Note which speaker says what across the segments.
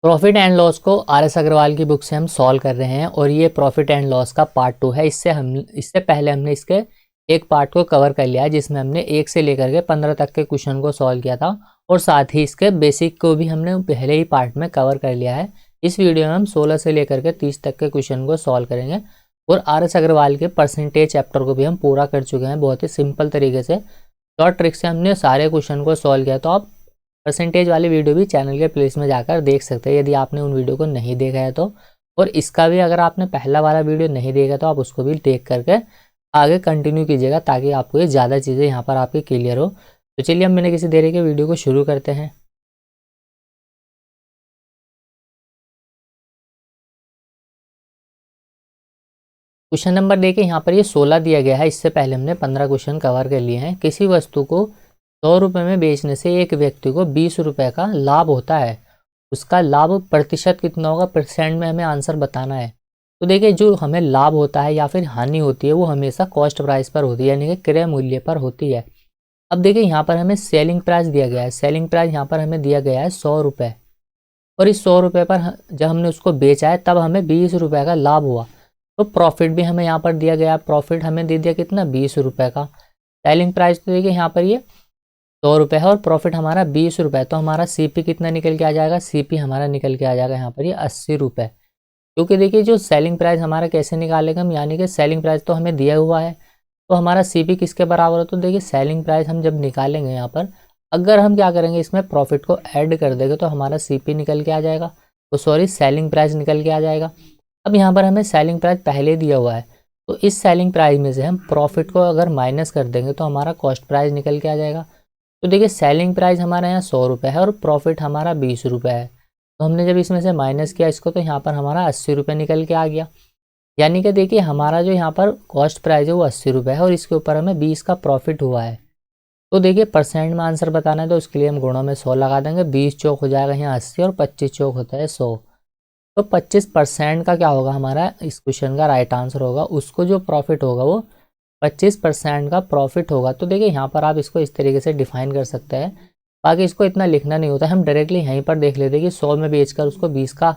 Speaker 1: Profit and loss को RS. Agarwal की book से हम सॉल्व कर रहे हैं और ये प्रॉफिट एंड लॉस का पार्ट 2 है। इससे पहले हमने इसके एक पार्ट को कवर कर लिया है जिसमें हमने 1 से लेकर के 15 तक के क्वेश्चन को सॉल्व किया था और साथ ही इसके बेसिक को भी हमने पहले ही पार्ट में कवर कर लिया है। इस वीडियो में हम 16 से लेकर के 30 तक के क्वेश्चन को सॉल्व करेंगे और आर.एस. अग्रवाल के परसेंटेज चैप्टर को भी हम पूरा कर चुके हैं। बहुत ही सिंपल तरीके से शॉर्ट ट्रिक से हमने सारे क्वेश्चन को सॉल्व किया। तो आप परसेंटेज वाली वीडियो भी चैनल के प्लेलिस्ट में जाकर देख सकते हैं यदि आपने उन वीडियो को नहीं देखा है तो। और इसका भी अगर आपने पहला वाला वीडियो नहीं देखा तो आप उसको भी देख करके आगे कंटिन्यू कीजिएगा ताकि आपको ये ज़्यादा चीज़ें यहाँ पर आपकी क्लियर हो। तो चलिए हम बिना किसी देरी के वीडियो को शुरू करते हैं। क्वेश्चन नंबर देखिए यहाँ पर ये 16 दिया गया है। इससे पहले हमने 15 क्वेश्चन कवर कर लिए हैं। किसी वस्तु को 100 रुपये में बेचने से एक व्यक्ति को 20 रुपये का लाभ होता है। उसका लाभ प्रतिशत कितना होगा, परसेंट में हमें आंसर बताना है। तो देखिए जो हमें लाभ होता है या फिर हानि होती है वो हमेशा कॉस्ट प्राइस पर होती है, यानी कि क्रय मूल्य पर होती है। अब देखिए यहाँ पर हमें सेलिंग प्राइस दिया गया है। सेलिंग प्राइस यहाँ पर हमें दिया गया है 100 रुपये और इस 100 रुपये पर जब हमने उसको बेचा है तब हमें 20 रुपये का लाभ हुआ। तो प्रॉफिट भी हमें यहाँ पर दिया गया। प्रॉफिट हमें दे दिया कितना, 20 रुपये का। सेलिंग प्राइस तो देखिए यहाँ पर ये 100 रुपये है और प्रॉफिट हमारा 20 रुपये। तो हमारा सीपी कितना निकल के आ जाएगा, सीपी हमारा निकल के आ जाएगा यहाँ पर ये 80 रुपये। क्योंकि देखिए जो सेलिंग प्राइस हमारा कैसे निकालेगा हम, यानी कि सेलिंग प्राइस तो हमें दिया हुआ है तो हमारा सीपी किसके बराबर हो। तो देखिए सेलिंग प्राइस हम जब निकालेंगे यहाँ पर, अगर हम क्या करेंगे इसमें प्रॉफिट को ऐड कर देंगे तो हमारा सीपी निकल के आ जाएगा, तो सॉरी सेलिंग प्राइस निकल के आ जाएगा। अब यहाँ पर हमें सेलिंग प्राइस पहले दिया हुआ है तो इस सेलिंग प्राइस में से हम प्रॉफिट को अगर माइनस कर देंगे तो हमारा कॉस्ट प्राइस निकल के आ जाएगा। तो देखिए सेलिंग प्राइस हमारा यहाँ 100 रुपये है और प्रॉफिट हमारा 20 रुपये है। तो हमने जब इसमें से माइनस किया इसको तो यहाँ पर हमारा 80 रुपये निकल के आ गया। यानी कि देखिए हमारा जो यहाँ पर कॉस्ट प्राइस है वो 80 रुपये है और इसके ऊपर हमें 20 का प्रॉफिट हुआ है। तो देखिए परसेंट में आंसर बताना है तो उसके लिए हम गुणों में 100 लगा देंगे। 20 चौक हो जाएगा यहाँ 80 और 25 चौक होता है 100। तो 25% का क्या होगा हमारा इस क्वेश्चन का राइट आंसर होगा। उसको जो प्रॉफिट होगा वो 25% का प्रॉफिट होगा। तो देखिए यहाँ पर आप इसको इस तरीके से डिफाइन कर सकते हैं। बाकी इसको इतना लिखना नहीं होता, हम डायरेक्टली यहीं पर देख लेते हैं कि 100 में बेचकर उसको 20 का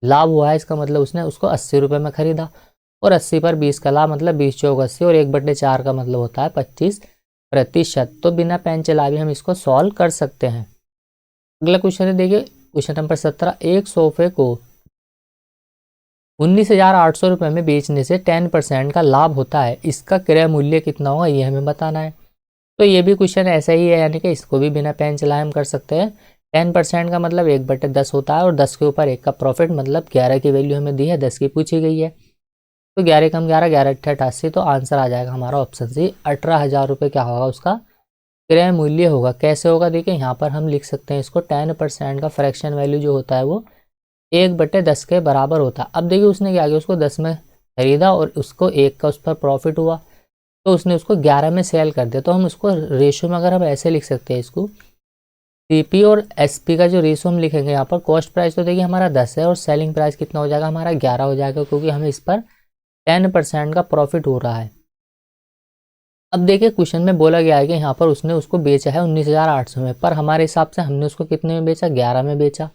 Speaker 1: लाभ हुआ है। इसका मतलब उसने उसको 80 रुपये में खरीदा और 80 पर 20 का लाभ मतलब 20 चौक 80 और 1/4 का मतलब होता है 25%। तो बिना पेन चला भी हम इसको सॉल्व कर सकते हैं। अगला क्वेश्चन है देखिए क्वेश्चन नंबर 17। एक सोफे को 19,800 रुपये में बेचने से 10% का लाभ होता है। इसका क्रय मूल्य कितना होगा ये हमें बताना है। तो ये भी क्वेश्चन ऐसा ही है, यानी कि इसको भी बिना पेन चलाए हम कर सकते हैं। 10% का मतलब 1/10 होता है और 10 के ऊपर 1 का प्रॉफिट मतलब 11 की वैल्यू हमें दी है, 10 की पूछी गई है। तो 11 कम 11, 11 अट्ठे 88। तो आंसर आ जाएगा हमारा ऑप्शन सी, 18,000 रुपये क्या होगा उसका क्रय मूल्य होगा। कैसे होगा देखिए यहाँ पर हम लिख सकते हैं इसको 10% का फ्रैक्शन वैल्यू जो होता है वो 1/10 के बराबर होता है। अब देखिए उसने क्या किया, उसको 10 में खरीदा और उसको 1 का उस पर प्रॉफिट हुआ तो उसने उसको 11 में सेल कर दिया। तो हम उसको रेशो में अगर हम ऐसे लिख सकते हैं इसको, सीपी और एसपी का जो रेशो हम लिखेंगे यहाँ पर, कॉस्ट प्राइस तो देखिए हमारा 10 है और सेलिंग प्राइस कितना हो जाएगा हमारा 11 हो जाएगा, क्योंकि हमें इस पर 10% का प्रॉफिट हो रहा है। अब देखिए क्वेश्चन में बोला गया है कि यहाँ पर उसने उसको बेचा है 19,800 में, पर हमारे हिसाब से हमने उसको कितने में बेचा, 11 में बेचा।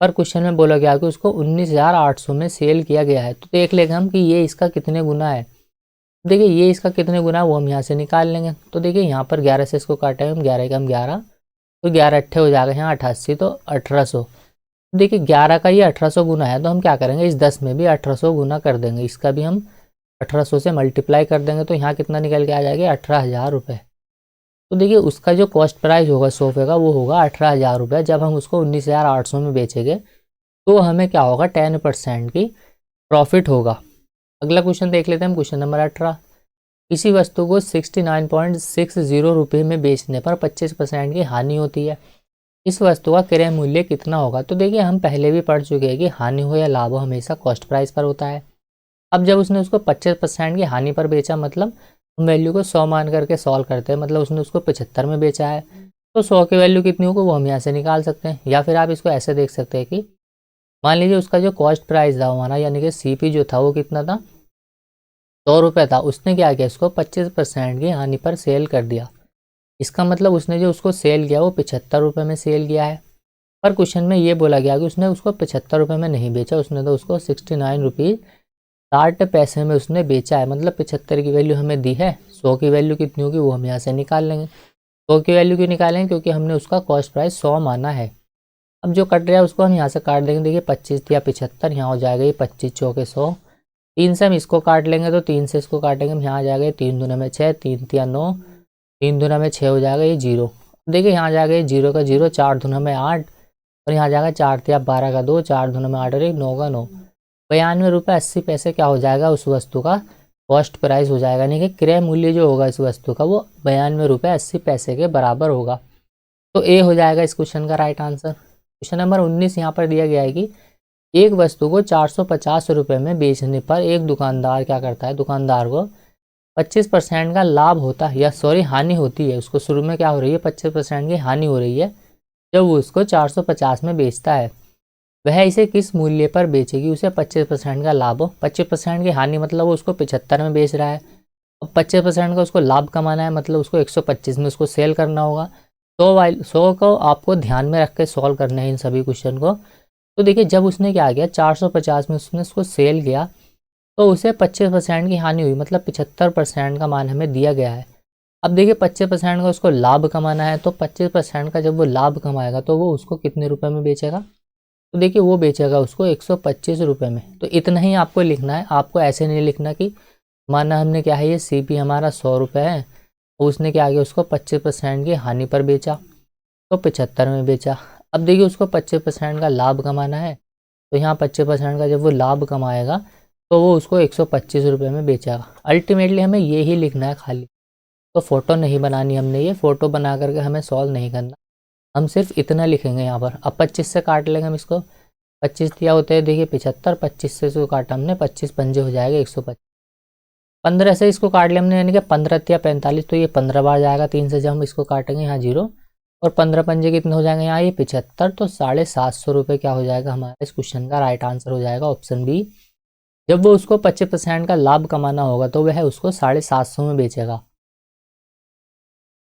Speaker 1: पर क्वेश्चन में बोला गया कि उसको 19,800 में सेल किया गया है। तो देख लेंगे हम कि ये इसका कितने गुना है। देखिए ये इसका कितने गुना है वो हम यहाँ से निकाल लेंगे। तो देखिए यहाँ पर 11 से इसको काटेंगे हम, 11 का हम 11 तो 11 अट्ठे हो जाएगा यहाँ 88 तो 1800। देखिए 11 का ये 1800 गुना है तो हम क्या करेंगे इस 10 में भी 1800 गुना कर देंगे, इसका भी हम 1800 से मल्टीप्लाई कर देंगे। तो यहाँ कितना निकल के आ जाएगा 18,000 रुपये। तो देखिए उसका जो कॉस्ट प्राइस होगा सोफे का वो होगा 18,000 रुपये। जब हम उसको 19,800 में बेचेंगे तो हमें क्या होगा 10% की प्रॉफिट होगा। अगला क्वेश्चन देख लेते हैं हम, क्वेश्चन नंबर 18। किसी वस्तु को 69.60 रुपये में बेचने पर 25% की हानि होती है। इस वस्तु का क्रय मूल्य कितना होगा। तो देखिए हम पहले भी पढ़ चुके हैं कि हानि हो या लाभ हो हमेशा कॉस्ट प्राइस पर होता है। अब जब उसने उसको 25% की हानि पर बेचा मतलब हम वैल्यू को 100 मान करके सॉल्व करते हैं, मतलब उसने उसको 75 में बेचा है तो 100 की वैल्यू कितनी होगी वो हम यहाँ से निकाल सकते हैं। या फिर आप इसको ऐसे देख सकते हैं कि मान लीजिए उसका जो कॉस्ट प्राइस था हमारा, यानी कि सीपी जो था वो कितना था, 100 रुपये था। उसने क्या किया, इसको 25% की हानि पर सेल कर दिया। इसका मतलब उसने जो उसको सेल किया वो 75 रुपये में सेल किया है। पर क्वेश्चन में ये बोला गया कि उसने उसको 75 रुपये में नहीं बेचा, उसने तो उसको 69 रुपीज़ 60 पैसे में उसने बेचा है। मतलब 75 की वैल्यू हमें दी है, 100 की वैल्यू कितनी होगी वो हम यहाँ से निकाल लेंगे। 100 की वैल्यू क्यों निकालेंगे, क्योंकि हमने उसका कॉस्ट प्राइस 100 माना है। अब जो कट रहा है उसको हम यहाँ से काट देंगे। देखिए 25 या 75, यहाँ हो जाएगा ये 25 चौके 100। 3 से हम इसको काट लेंगे तो 3 से इसको काटेंगे हम, यहाँ आ जाएगा 3 दूना में 6, 3 तिया 9, 3 दूना में 6 हो जाएगा ये 0। देखिए यहाँ आ जाएगा ये 0 का 0, 4 दूना में 8 और यहाँ आ जाएगा 4 तिया 12 का 2, 4 दूना में 8 और 1 9 का 9। 92 रुपये 80 पैसे क्या हो जाएगा उस वस्तु का कॉस्ट प्राइस हो जाएगा, यानी कि क्रय मूल्य जो होगा इस वस्तु का वो 92 रुपये 80 पैसे के बराबर होगा। तो ए हो जाएगा इस क्वेश्चन का राइट आंसर। क्वेश्चन नंबर 19 यहाँ पर दिया गया है कि एक वस्तु को 450 रुपये में बेचने पर एक दुकानदार क्या करता है, दुकानदार को 25% का लाभ होता है, या सॉरी हानि होती है। उसको शुरू में क्या हो रही है, 25% की हानि हो रही है जब वो उसको 450 में बेचता है। वह इसे किस मूल्य पर बेचेगी, उसे 25% का लाभ हो। 25% की हानि मतलब वो उसको 75 में बेच रहा है, अब 25% का उसको लाभ कमाना है, मतलब उसको 125 में उसको सेल करना होगा। 100 को आपको ध्यान में रख के सॉल्व करना है इन सभी क्वेश्चन को। तो देखिए जब उसने क्या किया 450 में उसने उसको सेल किया तो उसे 25% की हानि हुई, मतलब 75% का मान हमें दिया गया है। अब देखिए 25% का उसको लाभ कमाना है, तो 25% का जब वो लाभ कमाएगा तो वो उसको कितने रुपए में बेचेगा, तो देखिए वो बेचेगा उसको 125 रुपये में। तो इतना ही आपको लिखना है, आपको ऐसे नहीं लिखना कि माना हमने क्या है ये CP हमारा 100 रुपये है, उसने क्या किया उसको 25% की हानि पर बेचा तो 75 में बेचा। अब देखिए उसको 25% का लाभ कमाना है, तो यहाँ 25% का जब वो लाभ कमाएगा तो वो उसको 125 रुपये में बेचेगा। अल्टीमेटली हमें ये ही लिखना है खाली, तो फ़ोटो नहीं बनानी हमने, ये फ़ोटो बना करके हमें सॉल्व नहीं करना, हम सिर्फ इतना लिखेंगे यहाँ पर। अब 25 से काट लेंगे हम इसको, 25 दिया होते हैं देखिए 75, 25 से इसको काटा हमने, 25 पंजे हो जाएगा 125। 15 से इसको काट लिया हमने, यानी कि 15 या 45, तो ये 15 बार जाएगा। 3 से जब हम इसको काटेंगे यहाँ 0 और 15 पंजे कितने हो जाएंगे यहाँ ये 75, तो 750 रुपये क्या हो जाएगा हमारा इस क्वेश्चन का राइट आंसर हो जाएगा ऑप्शन बी। जब वो उसको 25% का लाभ कमाना होगा तो वह उसको 750 में बेचेगा।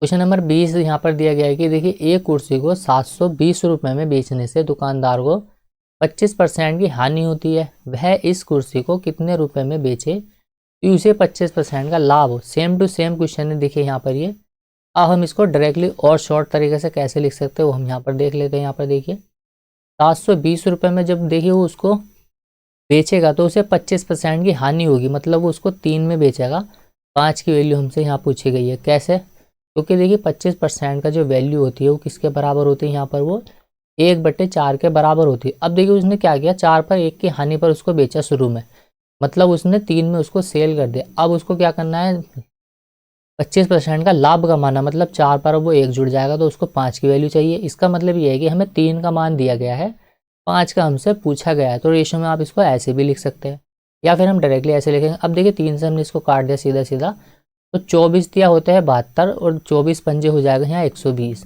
Speaker 1: क्वेश्चन नंबर 20 यहाँ पर दिया गया है कि देखिए एक कुर्सी को 720 रुपये में बेचने से दुकानदार को 25% की हानि होती है, वह इस कुर्सी को कितने रुपए में बेचे तो उसे 25% का लाभ हो। सेम टू सेम क्वेश्चन है देखिए यहाँ पर ये। अब हम इसको डायरेक्टली और शॉर्ट तरीके से कैसे लिख सकते हैं वो हम यहाँ पर देख लेते हैं। यहाँ पर देखिए 720 रुपये में जब देखिए वो उसको बेचेगा तो उसे 25% की हानि होगी, मतलब वो उसको 3 में बेचेगा। 5 की वैल्यू हमसे यहाँ पूछी गई है, कैसे, क्योंकि देखिए 25% का जो वैल्यू होती है वो किसके बराबर होती है, यहाँ पर वो 1/4 के बराबर होती है। अब देखिए उसने क्या किया 4 पर 1 की हानि पर उसको बेचा शुरू में, मतलब उसने 3 में उसको सेल कर दिया। अब उसको क्या करना है 25% का लाभ कमाना, मतलब 4 पर वो 1 जुड़ जाएगा तो उसको 5 की वैल्यू चाहिए। इसका मतलब ये है कि हमें 3 का मान दिया गया है, 5 का हमसे पूछा गया है। तो रेशो में आप इसको ऐसे भी लिख सकते हैं या फिर हम डायरेक्टली ऐसे लिखेंगे। अब देखिए 3 से हमने इसको काट दिया सीधा सीधा, तो 24 दिया होता है 72 और 24 पंजे हो जाएगा यहाँ 120,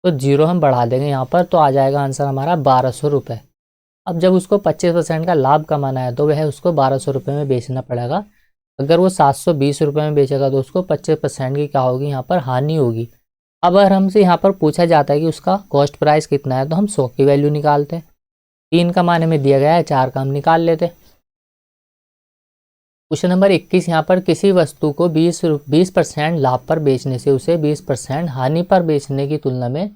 Speaker 1: तो 0 हम बढ़ा देंगे यहाँ पर, तो आ जाएगा आंसर हमारा 1200 रुपये। अब जब उसको 25% का लाभ कमाना है तो वह उसको 1200 रुपये में बेचना पड़ेगा। अगर वो 720 रुपये में बेचेगा तो उसको 25% की क्या होगी यहाँ पर हानि होगी। अब अगर हमसे यहाँ पर पूछा जाता है कि उसका कॉस्ट प्राइस कितना है तो हम 100 की वैल्यू निकालते हैं। 3 का मान हमें दिया गया है, 4 का हम निकाल लेते। क्वेश्चन नंबर 21 यहाँ पर किसी वस्तु को 20% लाभ पर बेचने से उसे 20% हानि पर बेचने की तुलना में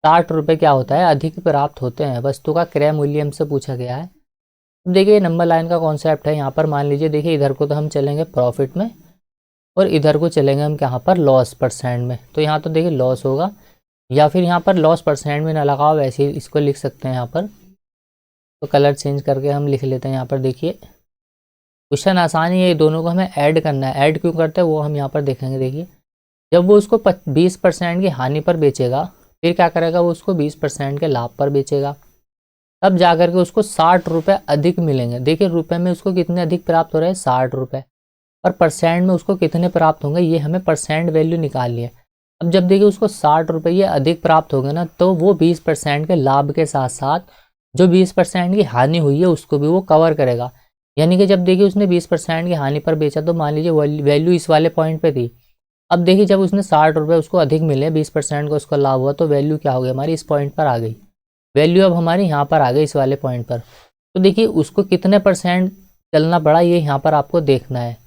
Speaker 1: 60 रुपये क्या होता है अधिक प्राप्त होते हैं। वस्तु का क्रय मूल्य हमसे पूछा गया है। अब देखिए नंबर लाइन का कॉन्सेप्ट है यहाँ पर। मान लीजिए देखिए इधर को तो हम चलेंगे प्रॉफिट में और इधर को चलेंगे हम यहाँ पर लॉस परसेंट में। तो यहाँ तो देखिए लॉस होगा, या फिर यहाँ पर लॉस परसेंट में ना लगाओ, वैसे ही इसको लिख सकते हैं यहाँ पर। तो कलर चेंज करके हम लिख लेते हैं यहाँ पर। देखिए क्वेश्चन आसानी है, ये दोनों को हमें ऐड करना है। ऐड क्यों करते हैं वो हम यहाँ पर देखेंगे। देखिए जब वो उसको 20% की हानि पर बेचेगा फिर क्या करेगा, वो उसको 20% के लाभ पर बेचेगा, तब जाकर के उसको 60 रुपये अधिक मिलेंगे। देखिए रुपए में उसको कितने अधिक प्राप्त हो रहे हैं 60 रुपये, और परसेंट में उसको कितने प्राप्त होंगे ये हमें परसेंट वैल्यू निकालनी है। अब जब देखिए उसको 60 रुपये अधिक प्राप्त होंगे ना, तो वो 20% के लाभ के साथ साथ जो 20% की हानि हुई है उसको भी वो कवर करेगा। यानी कि जब देखिए उसने 20% की हानि पर बेचा तो मान लीजिए वैल्यू इस वाले पॉइंट पे थी। अब देखिए जब उसने 60 रुपये उसको अधिक मिले, 20% का उसका लाभ हुआ, तो वैल्यू क्या हो गई हमारी इस पॉइंट पर आ गई। वैल्यू अब हमारी यहाँ पर आ गई इस वाले पॉइंट पर। तो देखिए उसको कितने % चलना पड़ा ये यहाँ पर आपको देखना है।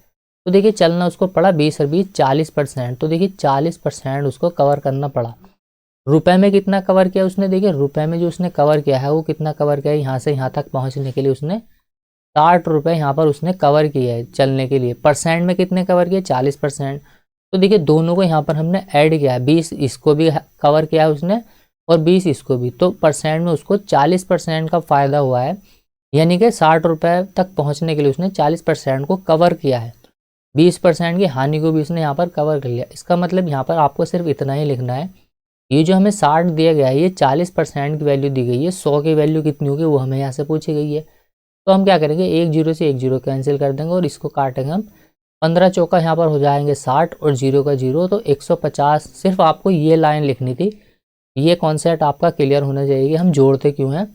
Speaker 1: तो देखिए चलना उसको पड़ा 20 और 20 40%। तो देखिए 40% उसको कवर करना पड़ा। रुपए में कितना कवर किया उसने, देखिए रुपए में जो उसने कवर किया है वो कितना कवर किया है, यहाँ से यहाँ तक पहुँचने के लिए उसने 60 रुपये यहाँ पर उसने कवर किया है चलने के लिए। परसेंट में कितने कवर किए, 40%। तो देखिए दोनों को यहाँ पर हमने ऐड किया है, 20 इसको भी कवर किया है उसने और 20 इसको भी। तो परसेंट में उसको 40% का फ़ायदा हुआ है, यानी कि 60 रुपये तक पहुँचने के लिए उसने 40% को कवर किया है। 20% की हानि को भी उसने यहाँ पर कवर कर लिया। इसका मतलब यहाँ पर आपको सिर्फ इतना ही लिखना है, ये जो हमें 60 दिया गया है ये 40% की वैल्यू दी गई है, 100 की वैल्यू कितनी होगी वो हमें यहाँ से पूछी गई है। तो हम क्या करेंगे, एक जीरो से एक जीरो कैंसिल कर देंगे और इसको काटेंगे हम। 15 चौका यहाँ पर हो जाएंगे 60 और जीरो का जीरो, तो 150। सिर्फ आपको ये लाइन लिखनी थी, ये कॉन्सेप्ट आपका क्लियर होना चाहिए कि हम जोड़ते क्यों हैं।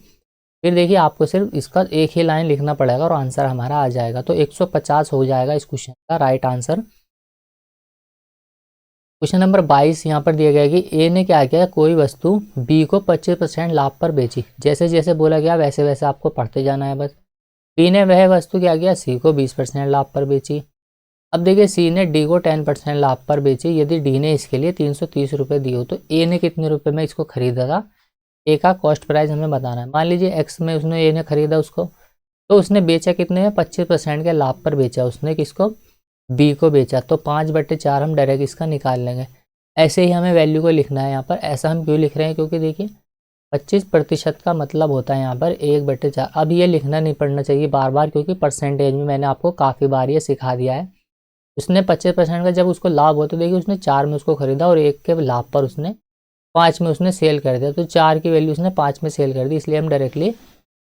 Speaker 1: फिर देखिए आपको सिर्फ इसका एक ही लाइन लिखना पड़ेगा और आंसर हमारा आ जाएगा। तो 150 हो जाएगा इस क्वेश्चन का राइट आंसर। क्वेश्चन नंबर 22 यहाँ पर दिया गया कि ए ने क्या किया, कोई वस्तु बी को 25% लाभ पर बेची। जैसे जैसे बोला गया वैसे वैसे आपको पढ़ते जाना है बस। बी ने वह वस्तु क्या किया, सी को 20% लाभ पर बेची। अब देखिए सी ने डी को 10% लाभ पर बेची। यदि डी ने इसके लिए 330 रुपये दिए हो तो ए ने कितने रुपए में इसको खरीदा था, ए का कॉस्ट प्राइस हमें बताना है। मान लीजिए एक्स में उसने ए ने खरीदा उसको, तो उसने बेचा कितने में, 25% के लाभ पर बेचा उसने, किसको, बी को बेचा। तो 5/4 हम डायरेक्ट इसका निकाल लेंगे। ऐसे ही हमें वैल्यू को लिखना है यहाँ पर। ऐसा हम क्यों लिख रहे हैं, क्योंकि देखिए 25% का मतलब होता है यहाँ पर 1/4। अब ये लिखना नहीं पड़ना चाहिए बार बार, क्योंकि परसेंटेज में मैंने आपको काफ़ी बार ये सिखा दिया है। उसने 25% का जब उसको लाभ हो तो देखिए उसने 4 में उसको खरीदा और 1 के लाभ पर उसने 5 में उसने सेल कर दिया। तो 4 की वैल्यू उसने 5 में सेल कर दी, इसलिए हम डायरेक्टली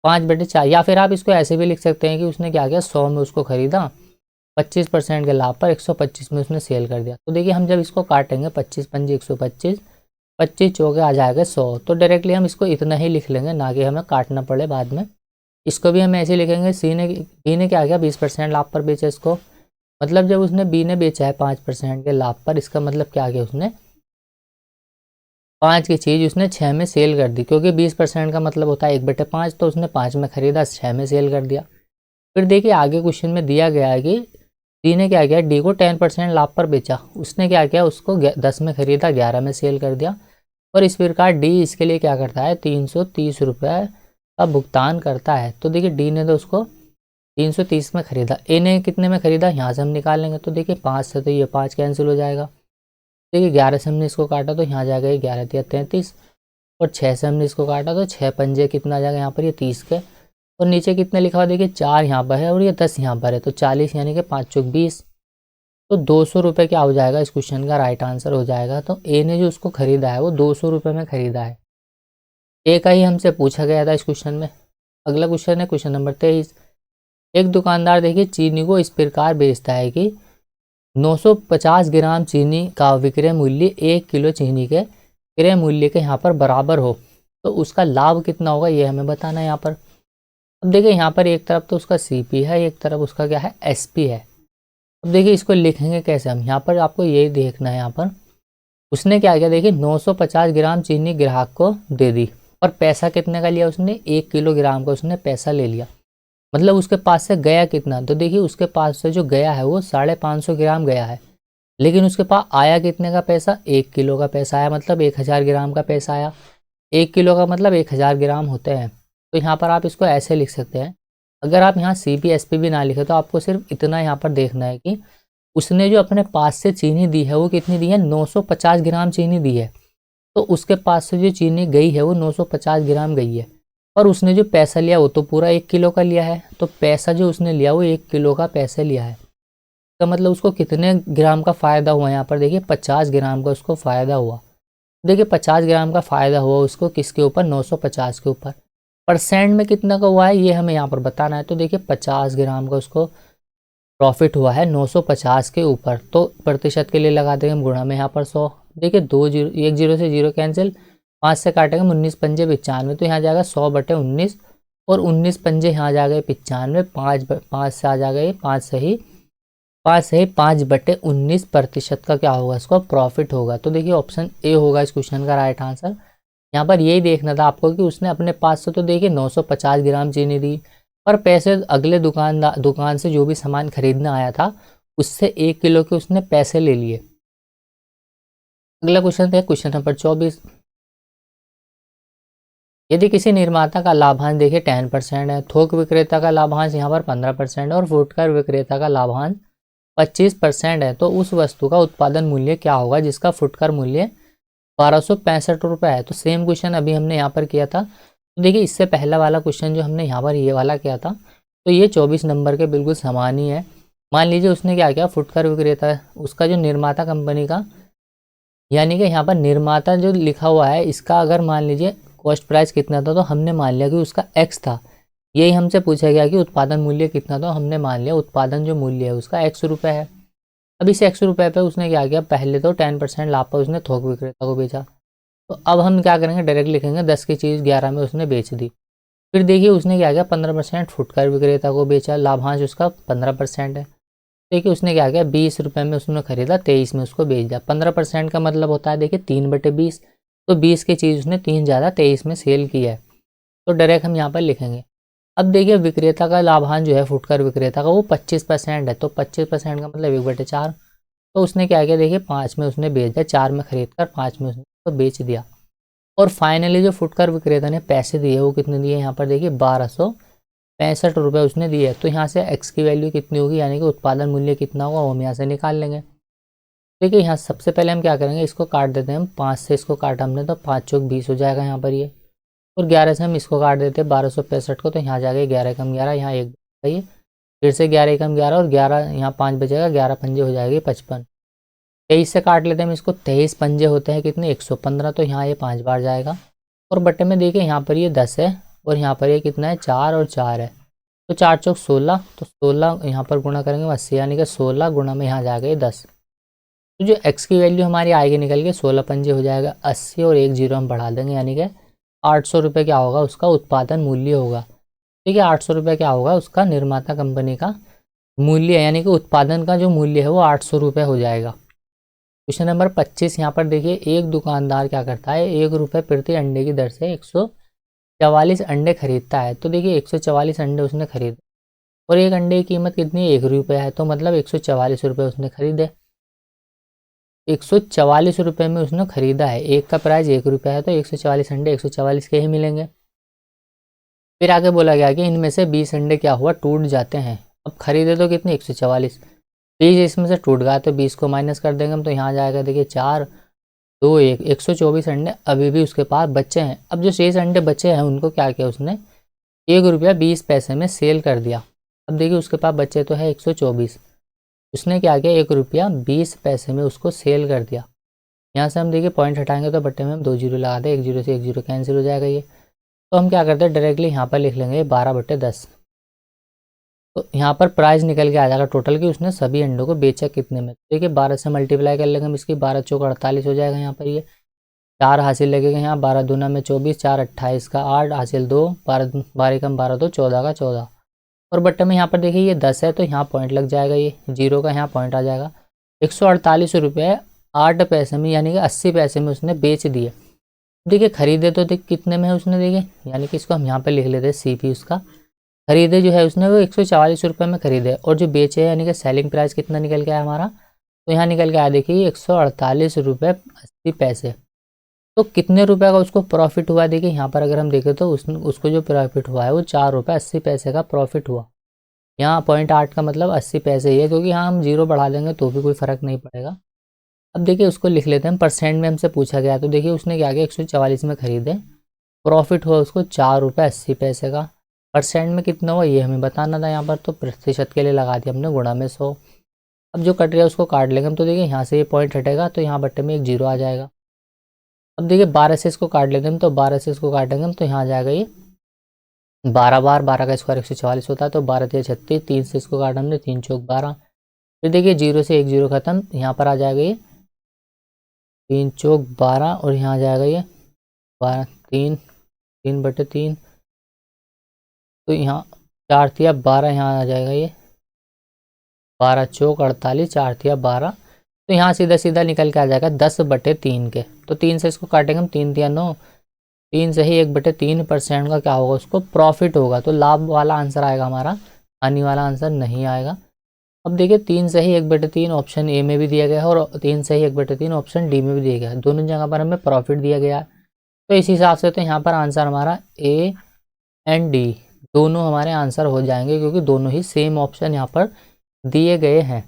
Speaker 1: 5/4। या फिर आप इसको ऐसे भी लिख सकते हैं कि उसने क्या किया, 100 में उसको खरीदा, 25% के लाभ पर 125 में उसने सेल कर दिया। तो देखिए हम जब इसको काटेंगे 25 पंजे 125, 25 चौके आ जाएगा 100। तो डायरेक्टली हम इसको इतना ही लिख लेंगे, ना कि हमें काटना पड़े बाद में। इसको भी हम ऐसे लिखेंगे, बी ने क्या किया, 20% लाभ पर बेचा इसको। मतलब जब उसने बी ने बेचा है 5% के लाभ पर, इसका मतलब क्या किया उसने, 5 की चीज़ उसने 6 में सेल कर दी, क्योंकि 20% का मतलब होता है 1/5। तो उसने 5 में खरीदा, 6 में सेल कर दिया। फिर देखिए आगे क्वेश्चन में दिया गया है कि डी ने क्या किया, डी को 10% लाभ पर बेचा। उसने क्या किया, उसको 10 में खरीदा, 11 में सेल कर दिया। और इस प्रकार डी इसके लिए क्या करता है, 330 रुपये का भुगतान करता है। तो देखिए डी ने तो उसको 330 में खरीदा, ए ने कितने में खरीदा, यहाँ से हम निकाल लेंगे। तो देखिए 5 से तो ये 5 कैंसिल हो जाएगा। देखिए 11 से हमने इसको काटा तो यहाँ जाएगा ये 11 या 33, और 6 से हमने इसको काटा तो 6 पंजे कितना आ जाएगा यहाँ पर, ये 30 के। और नीचे कितने लिखा हुआ, देखिए 4 यहाँ पर है और ये 10 यहाँ पर है, तो 40 यानी कि 5 चौक 20। तो 200 रुपये क्या हो जाएगा, इस क्वेश्चन का राइट आंसर हो जाएगा। तो ए ने जो उसको खरीदा है वो 200 रुपये में खरीदा है। ए का ही हमसे पूछा गया था इस क्वेश्चन में। अगला क्वेश्चन है क्वेश्चन नंबर 23। एक दुकानदार देखिए चीनी को इस प्रकार बेचता है कि 950 ग्राम चीनी का विक्रय मूल्य 1 किलो चीनी के क्रय मूल्य के यहाँ पर बराबर हो तो उसका लाभ कितना होगा, ये हमें बताना है यहाँ पर। अब देखिए यहाँ पर एक तरफ तो उसका CP है, एक तरफ उसका क्या है, SP है। अब देखिए इसको लिखेंगे कैसे हम, यहाँ पर आपको यही देखना है। यहाँ पर उसने क्या किया, देखिए 950 ग्राम चीनी ग्राहक को दे दी और पैसा कितने का लिया उसने, 1 किलोग्राम का उसने पैसा ले लिया। मतलब उसके पास से गया कितना, तो देखिए उसके पास से जो गया है वो 550 ग्राम गया है, लेकिन उसके पास आया कितने का पैसा, 1 किलो का पैसा आया, मतलब 1000 ग्राम का पैसा आया। 1 किलो का मतलब 1000 ग्राम होते हैं। तो यहाँ पर आप इसको ऐसे लिख सकते हैं। अगर आप यहाँ CP SP भी ना लिखे तो आपको सिर्फ इतना यहाँ पर देखना है कि उसने जो अपने पास से चीनी दी है वो कितनी दी है, 950 ग्राम चीनी दी है। तो उसके पास से जो चीनी गई है वो 950 ग्राम गई है, और उसने जो पैसा लिया वो तो पूरा 1 किलो का लिया है। तो पैसा जो उसने लिया वो 1 किलो का पैसा लिया है। तो मतलब उसको कितने ग्राम का फ़ायदा हुआ, यहाँ पर देखिए 50 ग्राम का उसको फ़ायदा हुआ। देखिए 50 ग्राम का फ़ायदा हुआ उसको किसके ऊपर, 950 के ऊपर। परसेंट में कितना का हुआ है ये हमें यहाँ पर बताना है। तो देखिए 50 ग्राम का उसको प्रॉफिट हुआ है 950 के ऊपर। तो प्रतिशत के लिए लगा देंगे हम गुणा में यहाँ पर 100। देखिए 1 जीरो से 0 कैंसिल, 5 से काटेंगे 19 पंजे 95, तो यहाँ जाएगा 100/19 और 19 पंजे यहाँ जाएगा 95, 5 से आ जाएगा ये 5 सही 5/19% का क्या होगा इसको प्रॉफिट होगा। तो देखिए ऑप्शन ए होगा इस क्वेश्चन का राइट आंसर। यहाँ पर यही देखना था आपको कि उसने अपने पास से तो देखिए 950 ग्राम चीनी दी, पर पैसे अगले दुकान से जो भी सामान खरीदना आया था उससे 1 किलो के उसने पैसे ले लिए। अगला क्वेश्चन है क्वेश्चन नंबर 24। यदि किसी निर्माता का लाभांश देखिए 10% है, थोक विक्रेता का लाभांश यहाँ पर 15% है और फुटकर विक्रेता का लाभांश 25% है, तो उस वस्तु का उत्पादन मूल्य क्या होगा जिसका फुटकर मूल्य 1265 रुपये है। तो सेम क्वेश्चन अभी हमने यहाँ पर किया था। तो देखिए इससे पहला वाला क्वेश्चन जो हमने यहाँ पर ये वाला किया था, तो ये 24 नंबर के बिल्कुल समान ही है। मान लीजिए उसने क्या किया, फुटकर विक्रेता उसका जो निर्माता कंपनी का, यानी कि यहाँ पर निर्माता जो लिखा हुआ है इसका अगर मान लीजिए कॉस्ट प्राइस कितना था, तो हमने मान लिया कि उसका एक्स था। यही हमसे पूछा गया कि उत्पादन मूल्य कितना था, हमने मान लिया उत्पादन जो मूल्य है उसका एक्स रुपये है। अब इस एक्स रुपये पे उसने क्या किया, पहले तो 10% लाभ पर उसने थोक विक्रेता को बेचा। तो अब हम क्या करेंगे, डायरेक्ट लिखेंगे 10 की चीज़ 11 में उसने बेच दी। फिर देखिए उसने क्या किया, 15% फुटकर विक्रेता को बेचा, लाभांश उसका 15% है। देखिए उसने क्या किया, 20 रुपये में उसने खरीदा, 23 में उसको बेच दिया। 15% का मतलब होता है देखिए 3/20, तो 20 की चीज़ उसने 3 ज़्यादा 23 में सेल की है। तो डायरेक्ट हम यहाँ पर लिखेंगे। अब देखिए विक्रेता का लाभांश जो है फुटकर विक्रेता का वो 25% है, तो 25% का मतलब 1/4। तो उसने क्या किया, देखिए 5 में उसने बेच दिया, 4 में खरीद कर 5 में उसने उसको बेच दिया। और फाइनली जो फुटकर विक्रेता ने पैसे दिए वो कितने दिए, यहाँ पर देखिए 1265 रुपये उसने दिए। तो यहाँ से एक्स की वैल्यू कितनी होगी, यानी कि उत्पादन मूल्य कितना होगा वो हम यहाँ से निकाल लेंगे। देखिए यहाँ सबसे पहले हम क्या करेंगे, इसको काट देते हैं हम, 5 से इसको काटा हमने तो 5 चौक 20 हो जाएगा यहाँ पर ये। और 11 से हम इसको काट देते हैं 1265 को, तो यहाँ जाएगा 11 कम 11, यहाँ एक ये फिर से 11 कम 11 और 11 यहाँ 5 बचेगा, 11 पंजे हो जाएगी 55। 23 से काट लेते हैं हम इसको, 23 पंजे होते हैं कितने 115, तो यहाँ ये 5 बार जाएगा। और बट्टे में देखिए यहाँ पर ये 10 है और यहाँ पर ये कितना है 4 और 4 है, तो 4 चौक 16, तो 16 यहाँ पर गुणा करेंगे 80, यानी कि 16 गुणा में यहाँ जाएगा ये 10। तो जो एक्स की वैल्यू हमारी आएगी निकल के 16 पंजे हो जाएगा 80 और 1 जीरो हम बढ़ा देंगे, यानी कि 800 रुपये क्या होगा उसका उत्पादन मूल्य होगा। ठीक है, 800 रुपये क्या होगा उसका निर्माता कंपनी का मूल्य, यानी कि उत्पादन का जो मूल्य है वो 800 रुपये हो जाएगा। क्वेश्चन नंबर 25 यहाँ पर देखिए, एक दुकानदार क्या करता है, 1 रुपये प्रति अंडे की दर से 144 अंडे खरीदता है। तो देखिए 144 अंडे उसने खरीदे और एक अंडे की कीमत कितनी है, 1 रुपये है, तो मतलब 144 रुपये उसने खरीदे। 144 रुपये में उसने खरीदा है, एक का प्राइस 1 रुपया है, तो 144 अंडे 144 के ही मिलेंगे। फिर आगे बोला गया कि इनमें से 20 अंडे क्या हुआ, टूट जाते हैं। अब खरीदे तो कितने 144, 20 इसमें से टूट गया, तो 20 को माइनस कर देंगे हम, तो यहाँ जाएगा देखिए 4 2 1, 124 अंडे अभी भी उसके पास बच्चे हैं। अब जो शेष अंडे बचे हैं उनको क्या किया उसने, 1 रुपया 20 पैसे में सेल कर दिया। अब देखिए उसके पास बच्चे तो है 124, उसने क्या किया 1 रुपया 20 पैसे में उसको सेल कर दिया। यहाँ से हम देखिए पॉइंट हटाएंगे तो बट्टे में हम 2 जीरो लगा दें, 1 जीरो से 1 जीरो कैंसिल हो जाएगा ये। तो हम क्या करते हैं डायरेक्टली यहाँ पर लिख लेंगे 12/10। तो यहाँ पर प्राइस निकल के आ जाएगा टोटल कि उसने सभी अंडों को बेचा कितने में। देखिए 12 से मल्टीप्लाई कर लेंगे हम इसकी, 12 चौक 48 हो जाएगा यहाँ पर ये, 4 हासिल लगेगा यहाँ, 12 दूना में 24, 4 28 का 8 हासिल 2, 12 कम 12 तो 14 का 14। और बट्टे में यहाँ पर देखिए ये 10 है, तो यहाँ पॉइंट लग जाएगा, ये जीरो का यहाँ पॉइंट आ जाएगा। 148 रुपये 8 पैसे में, यानी कि 80 पैसे में उसने बेच दिए। देखिए खरीदे तो देख कितने में है उसने, देखिए यानी कि इसको हम यहाँ पे लिख लेते हैं CP उसका। खरीदे जो है उसने वो 144 रुपये में खरीदे, और जो बेचे यानी कि सेलिंग प्राइस कितना निकल के आया हमारा, तो यहाँ निकल के आया देखिए 148 रुपये 80 पैसे। तो कितने रुपए का उसको प्रॉफिट हुआ, देखिए यहाँ पर अगर हम देखें तो उसको जो प्रॉफिट हुआ है वो 4 रुपये 80 पैसे का प्रॉफिट हुआ। यहाँ 0.8 का मतलब 80 पैसे ही है, क्योंकि यहाँ हम जीरो बढ़ा देंगे तो भी कोई फ़र्क नहीं पड़ेगा। अब देखिए उसको लिख लेते हैं, परसेंट में हमसे पूछा गया, तो देखिए उसने क्या किया 144 में खरीदे, प्रॉफिट हुआ उसको 4 रुपये 80 पैसे का। परसेंट में कितना हुआ ये हमें बताना था यहाँ पर, तो प्रतिशत के लिए लगा दिया हमने गुणा में 100। अब जो कट रहा है उसको काट लेंगे हम, तो देखिए यहाँ से ये पॉइंट हटेगा तो यहाँ बट्टे में 1 जीरो आ जाएगा। अब देखिए 12 से इसको काट लेते हैं, तो 12 से इसको काटेंगे हम, तो यहाँ आ जाएगा ये 12 बार, 12 का स्क्वायर 144 होता है, तो 12 3 36, 3 से इसको काटा हमने, 3 चौक 12। फिर देखिए 0 से 1 जीरो खत्म, यहाँ पर आ जाएगा ये 3 चौक 12, और यहाँ आ जाएगा ये 12 3 3/3, तो यहाँ 4 तिया 12, यहाँ आ जाएगा ये 12 चौक 48, 4 तिया 12, तो यहाँ सीधा सीधा निकल के आ जाएगा 10/3 के। तो 3 से इसको काटेंगे हम, 3 तिया 9, 3/1/3% का क्या होगा, उसको प्रॉफिट होगा। तो लाभ वाला आंसर आएगा हमारा, हानि वाला आंसर नहीं आएगा। अब देखिए 3/1/3 ऑप्शन ए में भी दिया गया है और 3/1/3 ऑप्शन डी में भी दिया गया है, दोनों जगह पर हमें प्रॉफिट दिया गया है। तो इस हिसाब से तो यहाँ पर आंसर हमारा ए एंड डी दोनों हमारे आंसर हो जाएंगे, क्योंकि दोनों ही सेम ऑप्शन यहाँ पर दिए गए हैं।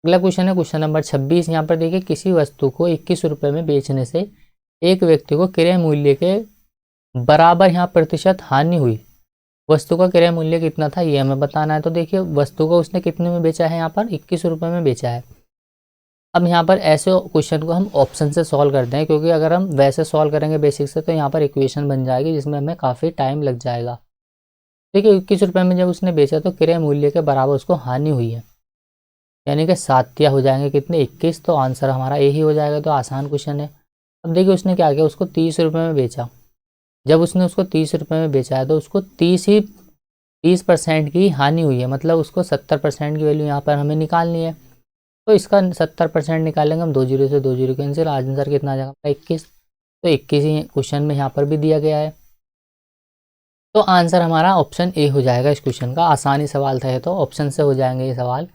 Speaker 1: अगला क्वेश्चन है क्वेश्चन नंबर 26। यहाँ पर देखिए किसी वस्तु को 21 रुपये में बेचने से एक व्यक्ति को क्रय मूल्य के बराबर यहाँ प्रतिशत हानि हुई। वस्तु का क्रय मूल्य कितना था ये हमें बताना है। तो देखिए वस्तु को उसने कितने में बेचा है, यहाँ पर 21 रुपये में बेचा है। अब यहाँ पर ऐसे क्वेश्चन को हम ऑप्शन से सॉल्व करते हैं, क्योंकि अगर हम वैसे सॉल्व करेंगे बेसिक से तो यहाँ पर इक्वेशन बन जाएगी जिसमें हमें काफ़ी टाइम लग जाएगा। देखिए 21 रुपये में जब उसने बेचा तो क्रय मूल्य के बराबर उसको हानि हुई है, यानी कि सातिया हो जाएंगे कितने, 21। तो आंसर हमारा ए ही हो जाएगा। तो आसान क्वेश्चन है। अब देखिए उसने क्या किया, उसको 30 रुपये में बेचा। जब उसने उसको 30 रुपये में बेचा है तो उसको 30% की हानि हुई है, मतलब उसको 70% की वैल्यू यहाँ पर हमें निकालनी है। तो इसका 70% निकालेंगे हम, 2 जीरो से 2 जीरो कैंसिल, आंसर कितना आ जाएगा 21। तो 21 ही क्वेश्चन में यहाँ पर भी दिया गया है। तो आंसर हमारा ऑप्शन ए हो जाएगा इस क्वेश्चन का। आसानी सवाल था ये, तो ऑप्शन से हो जाएंगे ये सवाल।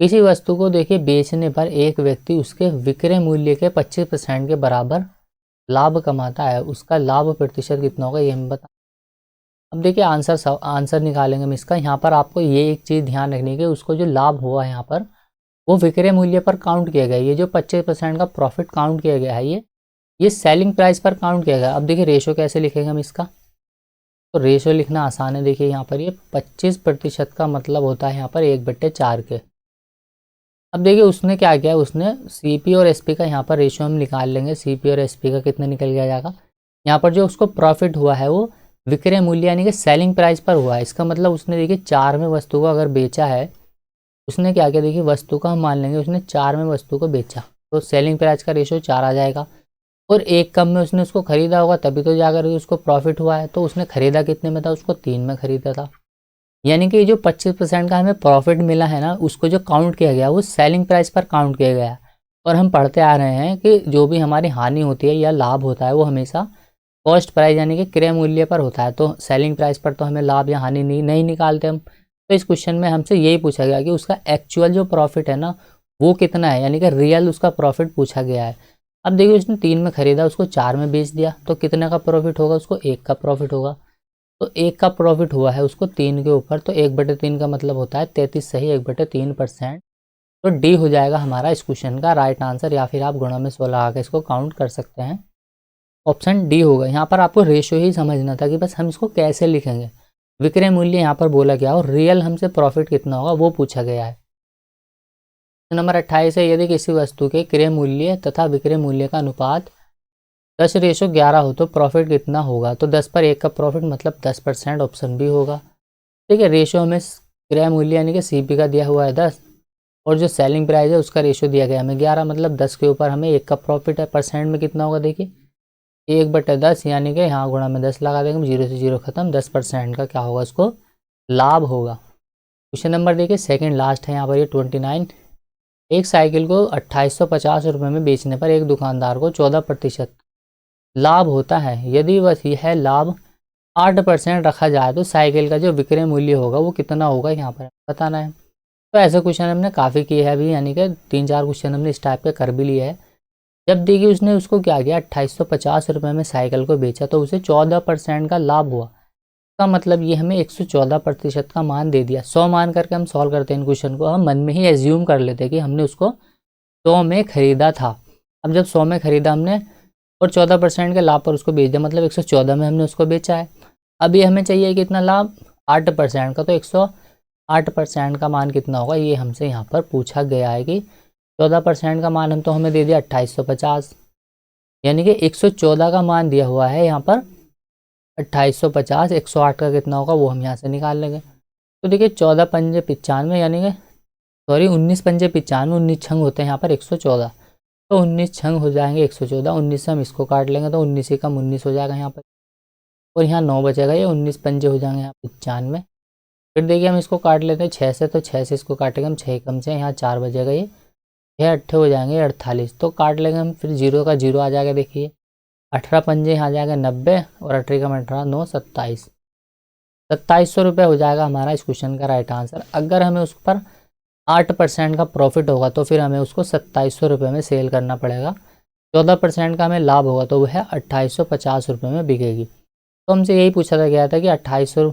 Speaker 1: किसी वस्तु को देखिए बेचने पर एक व्यक्ति उसके विक्रय मूल्य के 25% के बराबर लाभ कमाता है, उसका लाभ प्रतिशत कितना होगा ये हमें बता। अब देखिए आंसर निकालेंगे हम इसका। यहाँ पर आपको ये एक चीज़ ध्यान रखनी है कि उसको जो लाभ हुआ है यहाँ पर वो विक्रय मूल्य पर काउंट किया गया है। ये जो 25% का प्रॉफिट काउंट किया गया है ये सेलिंग प्राइस पर काउंट किया गया है। अब देखिए रेशो कैसे लिखेंगे हम इसका, तो रेशो लिखना आसान है। देखिए यहाँ पर ये 25% का मतलब होता है यहाँ पर 1/4 के। अब देखिए उसने क्या किया, उसने सीपी और एसपी का यहाँ पर रेशो हम निकाल लेंगे। सीपी और एसपी का कितना निकल गया जाएगा, यहाँ पर जो उसको प्रॉफिट हुआ है वो विक्रय मूल्य यानी कि सेलिंग प्राइस पर हुआ है। इसका मतलब उसने देखिए 4 में वस्तु को अगर बेचा है, उसने क्या किया, देखिए वस्तु का हम मान लेंगे उसने 4 में वस्तु को बेचा, तो सेलिंग प्राइस का रेशो 4 आ जाएगा। और 1 कम में उसने उसको खरीदा होगा तभी तो जाकर उसको प्रॉफिट हुआ है। तो उसने खरीदा कितने में था, उसको 3 में खरीदा था। यानी कि जो 25% का हमें प्रॉफिट मिला है ना, उसको जो काउंट किया गया वो सेलिंग प्राइस पर काउंट किया गया है। और हम पढ़ते आ रहे हैं कि जो भी हमारी हानि होती है या लाभ होता है वो हमेशा कॉस्ट प्राइस यानी कि क्रय मूल्य पर होता है। तो सेलिंग प्राइस पर तो हमें लाभ या हानि नहीं निकालते हम। तो इस क्वेश्चन में हमसे यही पूछा गया कि उसका एक्चुअल जो प्रॉफिट है ना वो कितना है, यानी कि रियल उसका प्रॉफिट पूछा गया है। अब देखिए उसने 3 में खरीदा, उसको 4 में बेच दिया, तो कितने का प्रॉफिट होगा, उसको 1 का प्रॉफिट होगा। तो 1 का प्रॉफिट हुआ है उसको 3 के ऊपर, तो 1/3 का मतलब होता है 33 सही 1/3%। तो डी हो जाएगा हमारा इस क्वेश्चन का राइट आंसर, या फिर आप गुणा में 16 लगा के इसको काउंट कर सकते हैं। ऑप्शन डी होगा। यहाँ पर आपको रेशो ही समझना था कि बस हम इसको कैसे लिखेंगे। विक्रय मूल्य यहाँ पर बोला गया और रियल हमसे प्रॉफिट कितना होगा वो पूछा गया है। नंबर 28 है, यदि किसी वस्तु के क्रय मूल्य तथा विक्रय मूल्य का अनुपात 10:11 हो तो प्रॉफिट कितना होगा। तो 10 पर 1 का प्रॉफिट मतलब 10%, ऑप्शन बी होगा। ठीक है, रेशो हमें क्रय मूल्य यानी कि सीपी का दिया हुआ है 10 और जो सेलिंग प्राइस है उसका रेशो दिया गया हमें 11, मतलब 10 के ऊपर हमें 1 का प्रॉफिट है। परसेंट में कितना होगा, देखिए 1/10 यानी कि यहाँ गुणा में 10 लगा देंगे, 0 से 0 खत्म, 10% का क्या होगा उसको लाभ होगा। क्वेश्चन नंबर देखिए सेकंड लास्ट है यहाँ पर ये 29। एक साइकिल को 2850 रुपये में बेचने पर एक दुकानदार को 14% लाभ होता है। यदि वह यह लाभ 8% रखा जाए तो साइकिल का जो विक्रय मूल्य होगा वो कितना होगा, यहाँ पर बताना है। तो ऐसे क्वेश्चन हमने काफ़ी किए हैं अभी, यानी कि 3-4 क्वेश्चन हमने इस टाइप के कर भी लिए हैं। जब देखिए उसने उसको क्या किया, 2850 रुपये में साइकिल को बेचा तो उसे 14% का लाभ हुआ। का मतलब ये हमें 114% का मान दे दिया। 100 मान करके हम सॉल्व करते हैं इन क्वेश्चन को, हम मन में ही एज्यूम कर लेते हैं कि हमने उसको 100 में खरीदा था। अब जब 100 में खरीदा हमने और 14% के लाभ पर उसको बेच दिया, मतलब 114 में हमने उसको बेचा है। अभी हमें चाहिए कितना लाभ, 8% का, तो 108% का मान कितना होगा ये हमसे यहाँ पर पूछा गया है कि 14% का मान हम तो हमें दे दिया 2850, यानी कि 114 का मान दिया हुआ है यहाँ पर 2850, 108 का कितना होगा वो हम यहाँ से निकाल लेंगे। तो देखिए 14 पंजे 95 यानी कि 19 पंजे 95, 19 छंग होते हैं यहाँ पर 114, तो 19 छंग हो जाएंगे 114, 19 से हम इसको काट लेंगे तो 19 से कम 19 हो जाएगा यहाँ पर, और यहाँ 9 बचेगा, ये 19 पंजे हो जाएंगे यहाँ 95। फिर देखिए हम इसको काट लेते हैं 6 से, तो 6 से इसको काटेंगे हम, 6 कम से यहाँ 4 बचेगा, ये 6 अट्ठे हो जाएंगे 48, तो काट लेंगे हम, फिर 0 का 0 आ जाएगा। देखिए 18 पंजे यहाँ जाएगा 90 और 18 का 18 9 27, 2700 रुपये हो जाएगा हमारा इस क्वेश्चन का राइट आंसर। अगर हमें उस पर 8% का प्रॉफिट होगा तो फिर हमें उसको 2700 रुपये में सेल करना पड़ेगा। 14% का हमें लाभ होगा तो वह 2850 रुपये में बिकेगी। तो हमसे यही पूछा गया था कि 2800,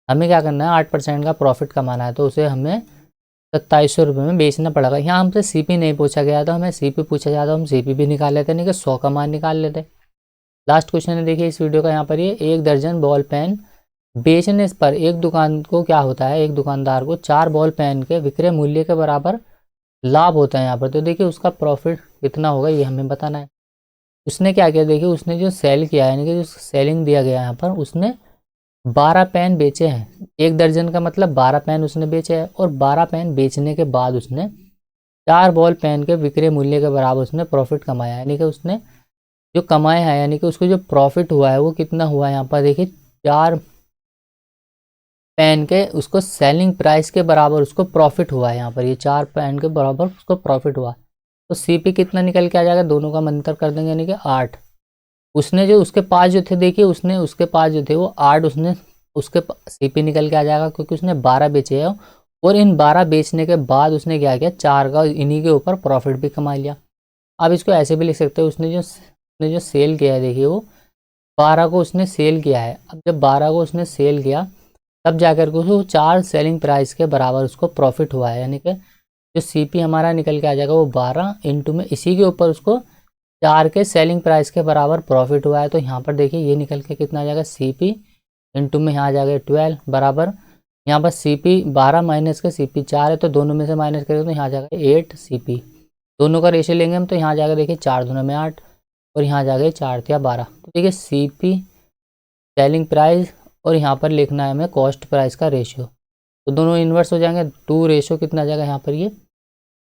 Speaker 1: हमें क्या करना है, 8% का प्रॉफिट कमाना है तो उसे हमें 2700 रुपये में बेचना पड़ेगा। यहाँ हमसे सीपी नहीं पूछा गया था, हमें सीपी पूछा जाता हम सीपी भी निकाल लेते, नहीं कि 100 का मान निकाल लेते। लास्ट क्वेश्चन है देखिए इस वीडियो का, यहाँ पर ये 1 दर्जन बॉल पेन बेचने पर एक दुकान को क्या होता है, एक दुकानदार को 4 बॉल पेन के विक्रय मूल्य के बराबर लाभ होता है यहाँ पर। तो देखिए उसका प्रॉफिट कितना होगा ये हमें बताना है। उसने क्या किया, देखिए उसने जो सेल किया है, यानी कि जो सेलिंग दिया गया यहाँ पर, उसने 12 पेन बेचे हैं। 1 दर्जन का मतलब 12 पेन उसने बेचे हैं, और 12 पेन बेचने के बाद उसने 4 बॉल पेन के विक्रय मूल्य के बराबर उसने प्रॉफिट कमाया। यानी कि उसने जो कमाया है, यानी कि उसको जो प्रॉफिट हुआ है वो कितना हुआ है यहाँ पर देखिए, 4 पेन के उसको सेलिंग प्राइस के बराबर उसको प्रॉफिट हुआ है। यहाँ पर ये 4 पेन के बराबर उसको प्रॉफिट हुआ। तो सीपी कितना निकल के आ जाएगा, दोनों का मंतर कर देंगे यानी कि 8। उसने जो उसके पास जो थे, देखिए उसने उसके पास जो थे वो 8, उसने उसके सीपी निकल के आ जाएगा क्योंकि उसने 12 बेचे हैं, और इन 12 बेचने के बाद उसने क्या किया, 4 का इन्हीं के ऊपर प्रॉफिट भी कमा लिया। अब इसको ऐसे भी लिख सकते हो, उसने जो सेल किया है, देखिए वो 12 को उसने सेल किया है। अब जब 12 को उसने सेल किया तब जाकर के उसको 4 सेलिंग प्राइस के बराबर उसको प्रॉफिट हुआ है। यानी कि जो सीपी हमारा निकल के आ जाएगा वो 12 इंटू में इसी के ऊपर उसको 4 के सेलिंग प्राइस के बराबर प्रॉफिट हुआ है। तो यहाँ पर देखिए ये निकल के कितना आ जाएगा, सीपी इंटू में यहाँ आ जाएगा 12 बराबर, यहाँ पर सीपी 12 माइनस के सीपी 4 है तो दोनों में से माइनस करेंगे तो यहाँ आ जाएगा 8 सीपी। दोनों का रेशियो लेंगे हम तो यहाँ जाएगा देखिए 4 दूना में 8 और यहाँ जाएगा 4 या 12। तो देखिए सीपी सेलिंग प्राइस और यहाँ पर लिखना है हमें कॉस्ट प्राइस का रेशियो, तो दोनों इन्वर्स हो जाएंगे। 2 रेशियो कितना आ जाएगा यहाँ पर, ये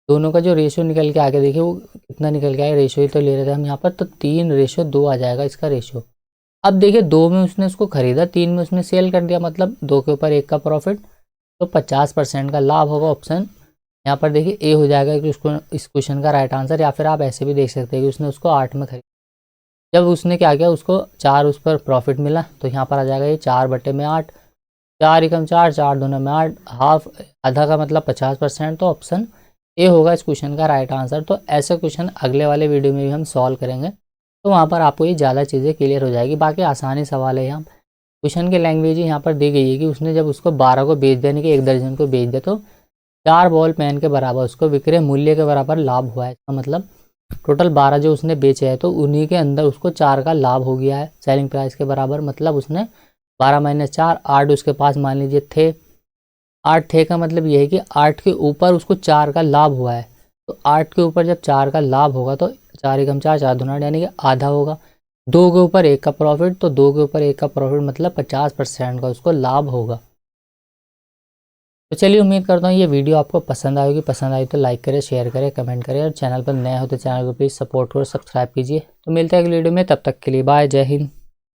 Speaker 1: दोनों का जो रेशियो निकल के आगे देखिए वो कितना निकल के आएगा, रेशियो ही तो ले रहे थे हम यहाँ पर, तो 3:2 आ जाएगा इसका रेशियो। अब देखिए 2 में उसने उसको खरीदा, 3 में उसने सेल कर दिया, मतलब 2 के ऊपर 1 का प्रॉफिट, तो 50% का लाभ होगा। ऑप्शन यहाँ पर देखिए ए हो जाएगा कि उसको इस क्वेश्चन का राइट आंसर। या फिर आप ऐसे भी देख सकते हैं कि उसने उसको 8 में खरीदा, जब उसने क्या किया उसको 4 उस पर प्रॉफिट मिला तो यहाँ पर आ जाएगा ये 4/8, 4 एकम 4, 4 दूना में 8, हाफ आधा का मतलब 50%। तो ऑप्शन ए होगा इस क्वेश्चन का राइट आंसर। तो ऐसे क्वेश्चन अगले वाले वीडियो में भी हम सॉल्व करेंगे, तो वहाँ पर आपको ये ज़्यादा चीज़ें क्लियर हो जाएगी। बाकी आसानी सवाल है। यहाँ क्वेश्चन की लैंग्वेज यहाँ पर दी गई है कि उसने जब उसको 12 को बेच देने के 1 दर्जन को बेच दिया तो 4 बॉल पेन के बराबर उसको विक्रय मूल्य के बराबर लाभ हुआ है। इसका मतलब टोटल 12 जो उसने बेचे हैं तो उन्हीं के अंदर उसको 4 का लाभ हो गया है सेलिंग प्राइस के बराबर। मतलब उसने 12 माइनस 4, 8 उसके पास मान लीजिए थे, 8 थे का मतलब ये है कि 8 के ऊपर उसको 4 का लाभ हुआ है। तो 8 के ऊपर जब 4 का लाभ होगा तो 4 एकम 4, 4 दूना 8 यानी कि आधा होगा। 2 के ऊपर 1 का प्रॉफिट, तो 2 के ऊपर 1 का प्रॉफिट मतलब 50% का उसको लाभ होगा। तो चलिए उम्मीद करता हूँ ये वीडियो आपको पसंद आएगी। पसंद आई तो लाइक करें, शेयर करें, कमेंट करें, और चैनल पर नए हो तो चैनल को प्लीज़ सपोर्ट करो, सब्सक्राइब कीजिए। तो मिलते हैं अगली वीडियो में, तब तक के लिए बाय, जय हिंद।